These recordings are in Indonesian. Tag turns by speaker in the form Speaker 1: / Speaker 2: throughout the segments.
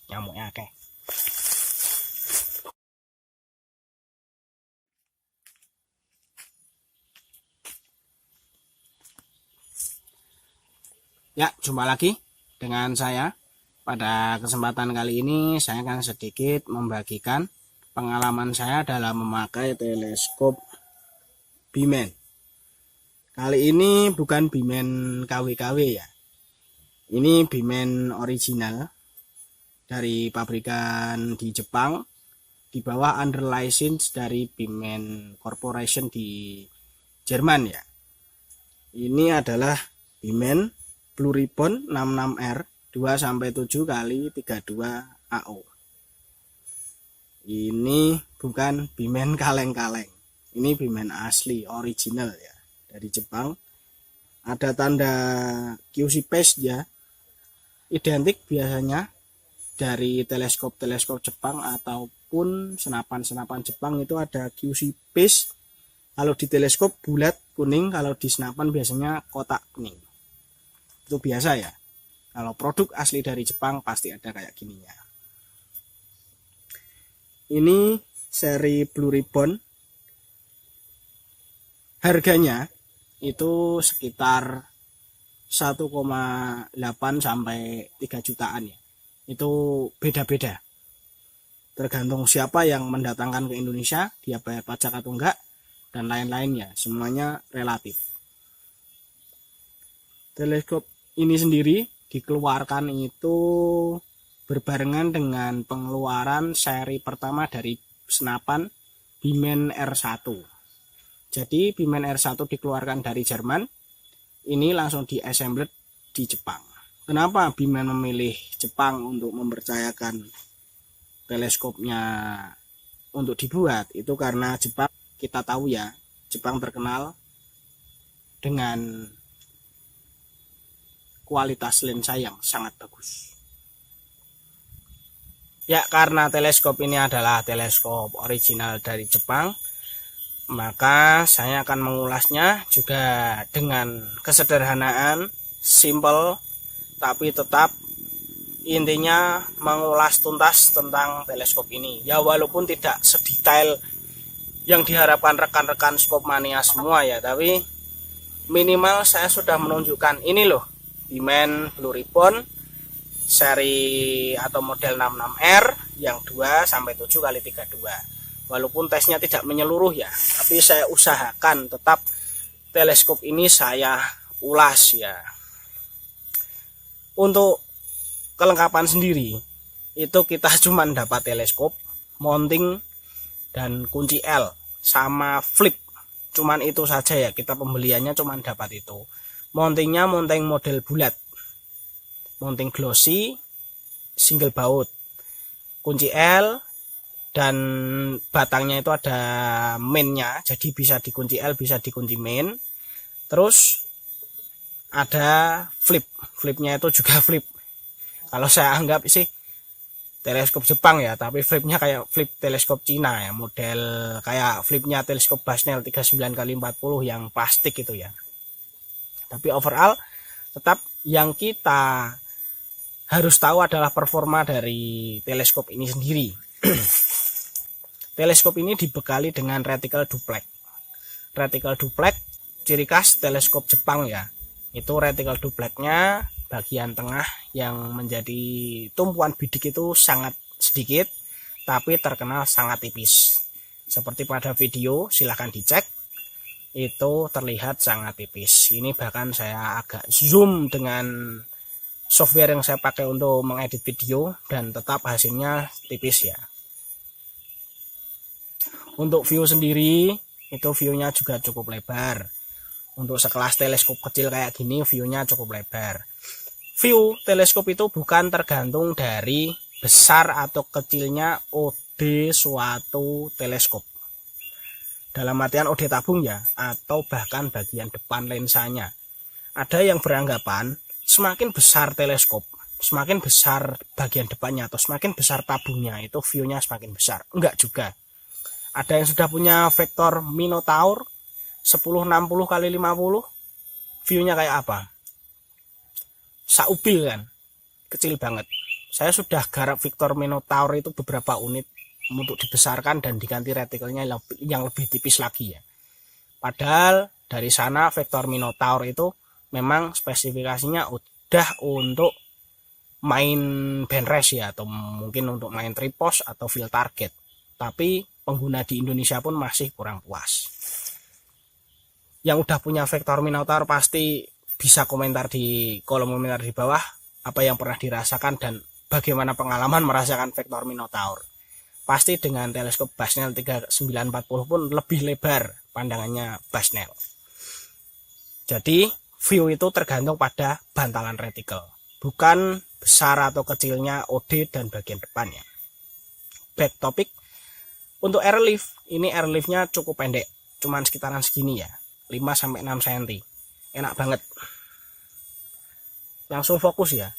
Speaker 1: nyamuknya akeh. Ya, jumpa lagi dengan saya. Pada kesempatan kali ini saya akan sedikit membagikan pengalaman saya dalam memakai teleskop Bimen. Kali ini bukan Bimen KW-KW ya. Ini Bimen original dari pabrikan di Jepang di bawah under license dari Bimen Corporation di Jerman ya. Ini adalah Bimen Blue Ribbon 66R 2-7 kali 32 AO. Ini bukan Bimen kaleng-kaleng. Ini Bimen asli original ya, dari Jepang. Ada tanda QC paste ya. Identik biasanya dari teleskop-teleskop Jepang ataupun senapan-senapan Jepang itu ada QC paste. Kalau di teleskop bulat kuning, kalau di senapan biasanya kotak kuning. Itu biasa ya. Kalau produk asli dari Jepang pasti ada kayak gininya. Ini seri Blue Ribbon. Harganya itu sekitar 1,8 sampai 3 jutaan ya. Itu beda-beda. Tergantung siapa yang mendatangkan ke Indonesia, dia bayar pajak atau enggak, dan lain-lainnya. Semuanya relatif. Teleskop ini sendiri dikeluarkan itu berbarengan dengan pengeluaran seri pertama dari senapan Bimen R1. Jadi Bimen R1 dikeluarkan dari Jerman, ini langsung di-assembled di Jepang. Kenapa Bimen memilih Jepang untuk mempercayakan teleskopnya untuk dibuat? Itu karena Jepang, kita tahu ya, Jepang terkenal dengan kualitas lensa yang sangat bagus. Ya, karena teleskop ini adalah teleskop original dari Jepang, maka saya akan mengulasnya juga dengan kesederhanaan, simple, tapi tetap intinya mengulas tuntas tentang teleskop ini. Ya, walaupun tidak sedetail yang diharapkan rekan-rekan skop mania semua ya, tapi minimal saya sudah menunjukkan ini loh, Bimen Blue Ribbon seri atau model 66R yang 2-7 kali 32. Walaupun tesnya tidak menyeluruh ya, tapi saya usahakan tetap teleskop ini saya ulas ya. Untuk kelengkapan sendiri itu kita cuma dapat teleskop, mounting, dan kunci L sama flip. Cuman itu saja ya, kita pembeliannya cuma dapat itu. Mountingnya mounting model bulat, mounting glossy, single baut, kunci L, dan batangnya itu ada mainnya, jadi bisa dikunci L, bisa dikunci main. Terus ada flipnya itu juga flip. Kalau saya anggap sih teleskop Jepang ya, tapi flipnya kayak flip teleskop Cina ya, model kayak flipnya teleskop Basnel 39x40 yang plastik itu ya. Tapi overall tetap yang kita harus tahu adalah performa dari teleskop ini sendiri. Teleskop ini dibekali dengan reticle duplex. Reticle duplex ciri khas teleskop Jepang ya. Itu reticle duplexnya bagian tengah yang menjadi tumpuan bidik itu sangat sedikit, tapi terkenal sangat tipis. Seperti pada video, silahkan dicek. Itu terlihat sangat tipis. Ini bahkan saya agak zoom dengan software yang saya pakai untuk mengedit video, dan tetap hasilnya tipis ya. Untuk view sendiri itu viewnya juga cukup lebar. Untuk sekelas teleskop kecil kayak gini viewnya cukup lebar. View teleskop itu bukan tergantung dari besar atau kecilnya OD suatu teleskop. Dalam artian OD tabung ya, atau bahkan bagian depan lensanya. Ada yang beranggapan semakin besar teleskop, semakin besar bagian depannya, atau semakin besar tabungnya, itu view-nya semakin besar. Enggak juga. Ada yang sudah punya vektor Minotaur 1060x50, view-nya kayak apa? Saupil kan, kecil banget. saya sudah garap Victor Minotaur itu beberapa unit untuk dibesarkan dan diganti retikelnya yang lebih tipis lagi ya. Padahal dari sana Victor Minotaur itu memang spesifikasinya udah untuk main band race ya, atau mungkin untuk main tripos atau field target. Tapi pengguna di Indonesia pun masih kurang puas. Yang udah punya Victor Minotaur pasti bisa komentar di kolom komentar di bawah apa yang pernah dirasakan dan bagaimana pengalaman merasakan Victor Minotaur. Pasti dengan teleskop Basnel 3940 pun lebih lebar pandangannya Basnel. Jadi view itu tergantung pada bantalan retikel, bukan besar atau kecilnya OD dan bagian depannya. Back topic, untuk airlift, ini airliftnya cukup pendek, cuman sekitaran segini ya, 5-6 cm. Enak banget. Langsung fokus ya.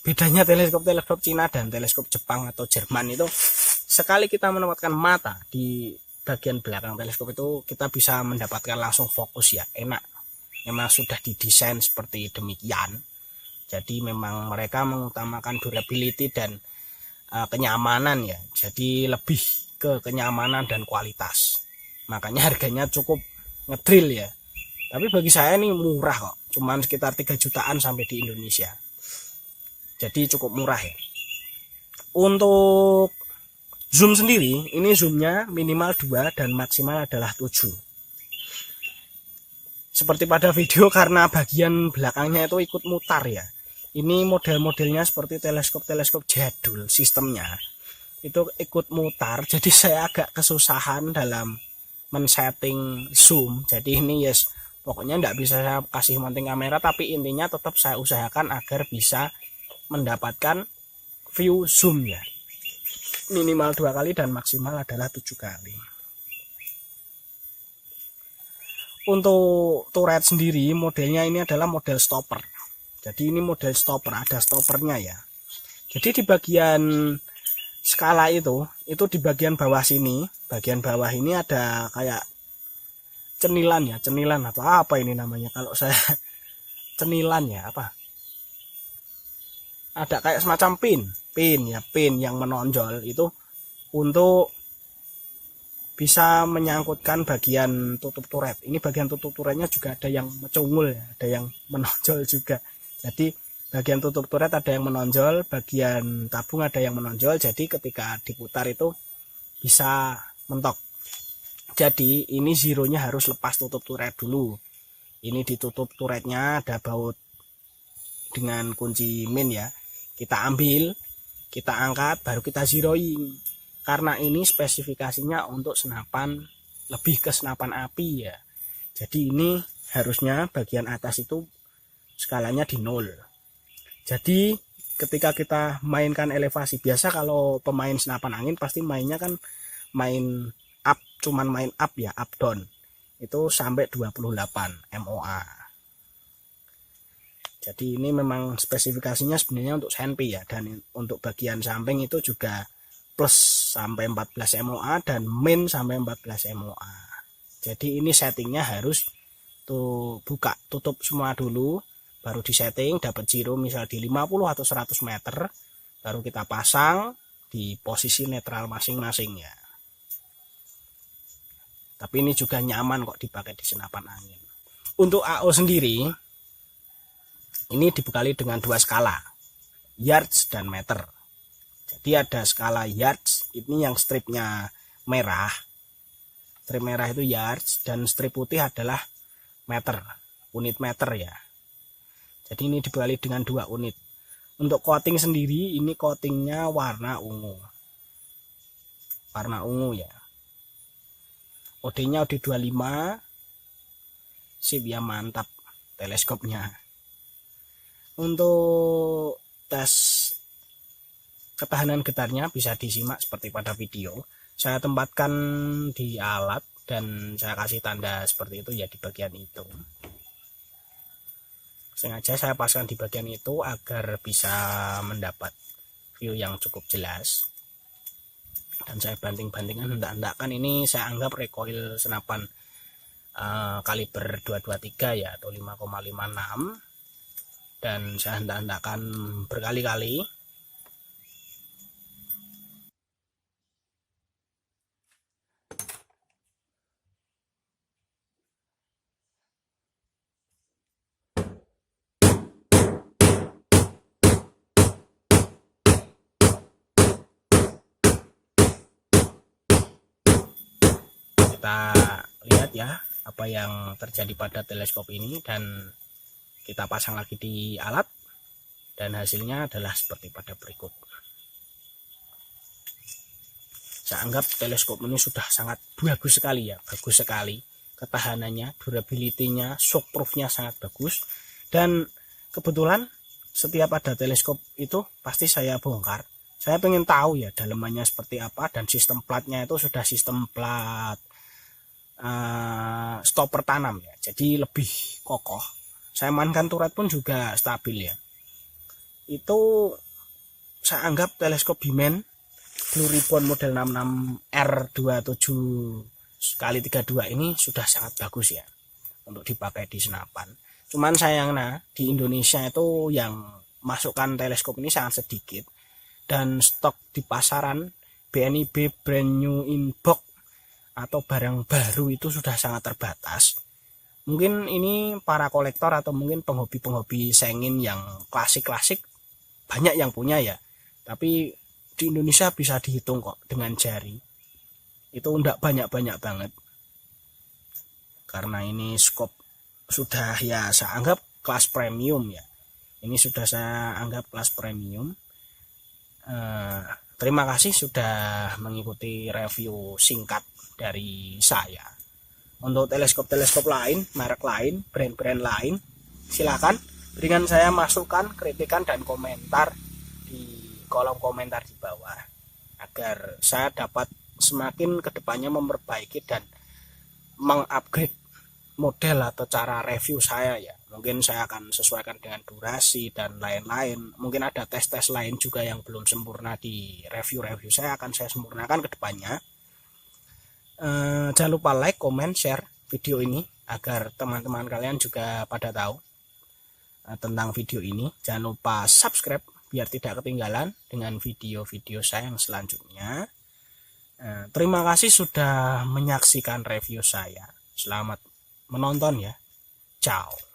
Speaker 1: Bedanya teleskop Cina dan teleskop Jepang atau Jerman itu, sekali kita menempatkan mata di bagian belakang teleskop itu, kita bisa mendapatkan langsung fokus ya, enak. Memang sudah didesain seperti demikian. Jadi memang mereka mengutamakan durability dan kenyamanan ya. Jadi lebih ke kenyamanan dan kualitas. Makanya harganya cukup ngedrill ya. Tapi bagi saya ini murah kok. Cuman sekitar 3 jutaan sampai di Indonesia. Jadi cukup murah ya. Untuk zoom sendiri, ini zoomnya minimal 2 dan maksimal adalah 7. Seperti pada video, karena bagian belakangnya itu ikut mutar ya. Ini model-modelnya seperti teleskop-teleskop jadul, sistemnya itu ikut mutar. Jadi saya agak kesusahan dalam men-setting zoom. Jadi ini yes, pokoknya tidak bisa saya kasih mounting kamera, tapi intinya tetap saya usahakan agar bisa mendapatkan view zoom ya. Minimal 2 kali dan maksimal adalah 7 kali. Untuk turret sendiri modelnya ini adalah model stopper. Jadi ini model stopper, ada stoppernya ya. Jadi di bagian skala itu di bagian bawah sini, bagian bawah ini ada kayak cenilan ya, cenilan atau apa ini namanya kalau saya cenilan ya apa? Ada kayak semacam pin yang menonjol itu untuk bisa menyangkutkan bagian tutup turret. Ini bagian tutup turretnya juga ada yang mencungul ya, ada yang menonjol juga. Jadi bagian tutup turret ada yang menonjol, bagian tabung ada yang menonjol. Jadi ketika diputar itu bisa mentok. Jadi ini zeronya harus lepas tutup turret dulu. Ini ditutup turretnya, ada baut dengan kunci min ya. Kita ambil, kita angkat, baru kita zeroing. Karena ini spesifikasinya untuk senapan, lebih ke senapan api ya. Jadi ini harusnya bagian atas itu skalanya di 0. Jadi ketika kita mainkan elevasi, biasa kalau pemain senapan angin pasti mainnya kan main up, cuman main up ya, up down. Itu sampai 28 MOA. Jadi ini memang spesifikasinya sebenarnya untuk senpi ya, dan untuk bagian samping itu juga plus sampai 14 MOA dan min sampai 14 MOA. Jadi ini settingnya harus buka tutup semua dulu, baru disetting dapat zero misal di 50 atau 100 meter, baru kita pasang di posisi netral masing-masing ya. Tapi ini juga nyaman kok dipakai di senapan angin. Untuk AO sendiri ini dibekali dengan 2 skala, yards dan meter. Jadi ada skala yards, ini yang stripnya merah. Strip merah itu yards dan strip putih adalah meter, unit meter ya. Jadi ini dibekali dengan 2 unit. Untuk coating sendiri ini coatingnya warna ungu. Warna ungu ya. OD-nya OD 25. Sip ya, mantap teleskopnya. Untuk tes ketahanan getarnya bisa disimak seperti pada video. Saya tempatkan di alat dan saya kasih tanda seperti itu ya di bagian itu. Sengaja saya pasang di bagian itu agar bisa mendapat view yang cukup jelas. Dan saya banding-bandingkan, hendak-hendakkan ini saya anggap recoil senapan kaliber 223 ya, atau 5,56. Dan saya hendak-hendakkan berkali-kali kita lihat ya apa yang terjadi pada teleskop ini, dan kita pasang lagi di alat, dan hasilnya adalah seperti pada berikut. Saya anggap teleskop ini sudah sangat bagus sekali ya, bagus sekali ketahanannya, durability-nya, shockproof-nya sangat bagus. Dan kebetulan setiap ada teleskop itu pasti saya bongkar. Saya pengen tahu ya dalemannya seperti apa, dan sistem platnya itu sudah sistem plat stopper tanam ya, jadi lebih kokoh. Saya mainkan turret pun juga stabil ya. Itu saya anggap teleskop Bimen Blue Ribbon model 66R27x32 ini sudah sangat bagus ya untuk dipakai di senapan. Cuman sayangnya di Indonesia itu yang masukkan teleskop ini sangat sedikit, dan stok di pasaran BNIB brand new in box atau barang baru itu sudah sangat terbatas. Mungkin ini para kolektor atau mungkin penghobi-penghobi sengin yang klasik-klasik banyak yang punya ya, tapi di Indonesia bisa dihitung kok dengan jari. Itu enggak banyak-banyak banget. Karena ini scope sudah ya saya anggap kelas premium ya. Ini sudah saya anggap kelas premium. Terima kasih sudah mengikuti review singkat dari saya. Untuk teleskop-teleskop lain, merek lain, brand-brand lain, silakan berikan saya masukan, kritikan, dan komentar di kolom komentar di bawah, agar saya dapat semakin kedepannya memperbaiki dan mengupgrade model atau cara review saya ya. Mungkin saya akan sesuaikan dengan durasi dan lain-lain. Mungkin ada tes-tes lain juga yang belum sempurna di review-review saya, akan saya sempurnakan kedepannya. Jangan lupa like, comment, share video ini agar teman-teman kalian juga pada tahu tentang video ini. Jangan lupa subscribe biar tidak ketinggalan dengan video-video saya yang selanjutnya. Terima kasih sudah menyaksikan review saya. Selamat menonton ya. Ciao.